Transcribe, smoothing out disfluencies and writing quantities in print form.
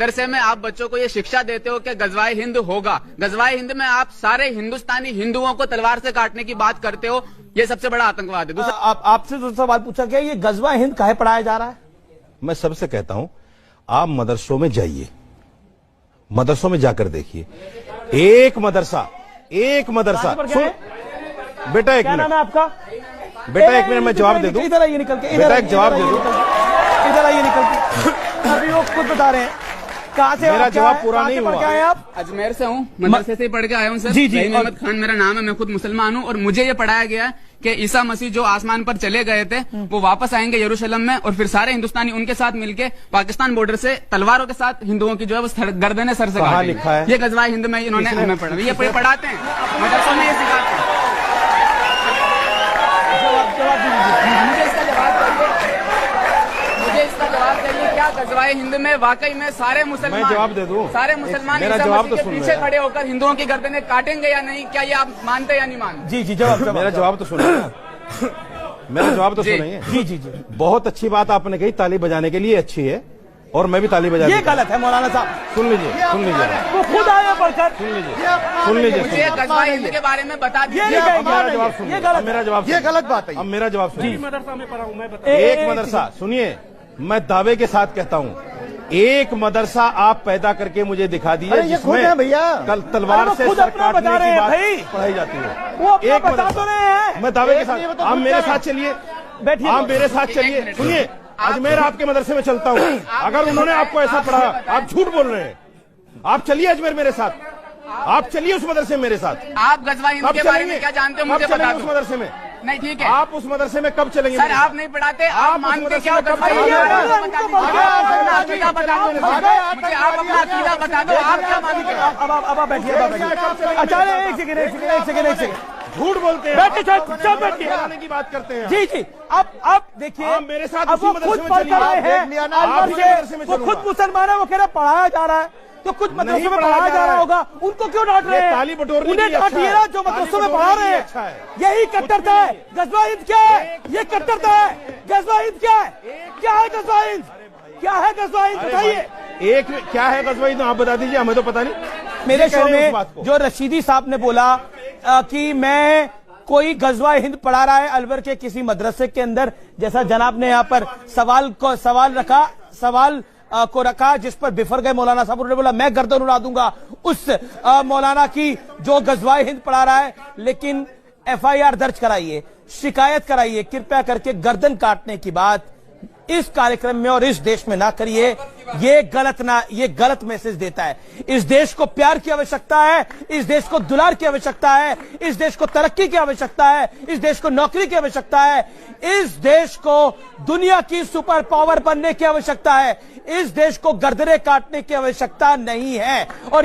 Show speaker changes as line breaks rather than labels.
मदरसे में आप बच्चों को ये शिक्षा देते हो कि गजवाए हिंद होगा, गजवाए हिंद में आप सारे हिंदुस्तानी हिंदुओं को तलवार से काटने की बात करते हो, ये सबसे बड़ा आतंकवाद है।
आपसे दूसरा सवाल पूछा गया, ये गजवा हिंद काहे पढ़ाया जा रहा है?
मैं सबसे कहता हूं, आप मदरसों में जाइए, मदरसों में जाकर देखिए। एक मदरसा बेटा एक
क्या नाम है आपका?
बेटा एक मिनट मैं जवाब दे दूं।
इधर आइए निकल के,
बेटा एक जवाब दे दूं।
इधर आइए निकल के। अभी वो खुद बता रहे हैं कहाँ से।
मेरा जवाब पूरा नहीं हुआ।
क्या है आप?
अजमेर से हूँ, मदरसे से ही पढ़ के आया हूँ सर।
जी जी।
अहमद खान मेरा नाम है, मैं खुद मुसलमान हूँ और मुझे ये पढ़ाया गया है कि ईसा मसीह जो आसमान पर चले गए थे वो वापस आएंगे यरूशलेम में और फिर सारे हिंदुस्तानी उनके साथ मिलके पाकिस्तान बॉर्डर से तलवारों के साथ हिंदुओं की जो है वो गर्दनें सर से काटेंगे।
लिखा है?
ये गजवाए हिंद में इन्होंने हमें पढ़ा, ये पढ़ाते हैं मदरसों में, ये सिखाते हैं। मुझे इसका जवाब चाहिए, क्या गजवाए हिंद में वाकई में सारे मुसलमान,
मैं जवाब दे दूं?
सारे मुसलमान
मेरा
ईसा
जवाब
मसीह
तो
के
सुन
पीछे
लो।
खड़े होकर हिंदुओं की गर्दनें काटेंगे या नहीं, क्या ये आप मानते या नहीं मानते?
जी जी, जवाब
मेरा जवाब तो सुनिए। मेरा जवाब तो
जी।
सुनिए।
जी जी जी।
बहुत अच्छी बात आपने कही, ताली बजाने के लिए अच्छी है और मैं भी ताली बजा
ये गलत है मौलाना साहब।
सुन लीजिए
वो खुद आए पढ़कर।
मुझे गजवाए हिंद के बारे में बता
ये
दीजिए।
नहीं कहेंगे,
मेरा जवाब सुनिए।
ये गलत
अब मेरा जवाब
ये गलत बात है।
अब मेरा जवाब सुनिए।
मदरसा में पढ़ा हूं मैं,
एक मदरसा, सुनिए मैं दावे के साथ कहता हूं, एक मदरसा आप पैदा करके मुझे दिखा दीजिए
अरे ये खुद है भैया।
कल तलवार से
खुद
सर
अपना
काटने
बता रहे
की
हैं
बात
भाई।
पढ़ाई जाती है।
वो अपना
एक
बता
मदरसा।
तो रहे हैं।
मैं दावे के
एक नहीं, वो
साथ,
तो
आप
खुद
मेरे
कह रहे
साथ
हैं।
चलिए,
बैठिए।
आप मेरे साथ चलिए। सुनिए, अजमेर आपके मदरसे में चलता हूं, अगर उन्होंने आपको ऐसा पढ़ा, आप झूठ बोल रहे हैं। आप चलिए अजमेर मेरे साथ, आप चलिए उस मदरसे में मेरे साथ।
आप गजवाए हिंद के बारे में क्या जानते हो मुझे बता
उस
दो।
मदरसे में
नहीं ठीक है,
आप उस मदरसे में कब चलेंगे?
सर आप नहीं पढ़ाते, आप मानते क्या हो?
कब
गजवाए
चलेंगे?
हिंद के बारे में बता दीजिए। आप अपना अकीदा बता दो मुझे, आप अपना अकीदा बता दो, आप क्या मानते हो?
अब आप बैठिए, अब आप बैठिए। अच्छा एक सेकंड।
झूठ बोलते हैं।
बैठिए, चुप बैठिए।
बनाने की बात करते हैं।
जी जी, अब देखिए,
आप मेरे साथ
अब
उसी
वो
मदरसे
खुद
में
पढ़
चलिए।
कर रहे
आप
हैं
देख लिया ना,
अलवर
आप उसी मदरसे
से।
में
वो
चलूंगा।
खुद मुसलमान है, वो कह रहा पढ़ाया जा रहा है, तो कुछ मदरसों में पढ़ाया जा रहा होगा, उनको क्यों डांट रहे
ये
हैं?
ताली बटोरने के
उन्हें
लिए अच्छा
डांटिए
है।
ना जो मदरसों में पढ़ा रहे
अच्छा
हैं।
है।
यही कट्टरता है। गजवा हिंद क्या है? ये कट्टरता है। गजवा हिंद क्या है? क्या है गजवा हिंद? क्या है गजवा हिंद? बताइए।
एक क्या है गजवाई, तो आप बता दीजिए, हमें तो पता नहीं।
मेरे
कह
शो
रहे हैं उस
में
बात को।
जो रशीदी साहब ने बोला कि मैं कोई गजवा हिंद पढ़ा रहा है अलवर के किसी मदरसे के अंदर, जैसा जनाब ने यहाँ पर सवाल को रखा जिस पर बिफर गए मौलाना साहब। उन्होंने बोला मैं गर्दन उड़ा दूंगा उस मौलाना की जो गजवाए हिंद पढ़ा रहा है, लेकिन FIR दर्ज कराइए, शिकायत कराइए, कृपया करके गर्दन काटने की बात इस कार्यक्रम में और इस देश में ना करिए। ये गलत मैसेज देता है। इस देश को प्यार की आवश्यकता है, इस देश को दुलार की आवश्यकता है, इस देश को तरक्की की आवश्यकता है, इस देश को नौकरी की आवश्यकता है, इस देश को दुनिया की सुपर पावर बनने की आवश्यकता है, इस देश को गर्दनें काटने की आवश्यकता नहीं है। और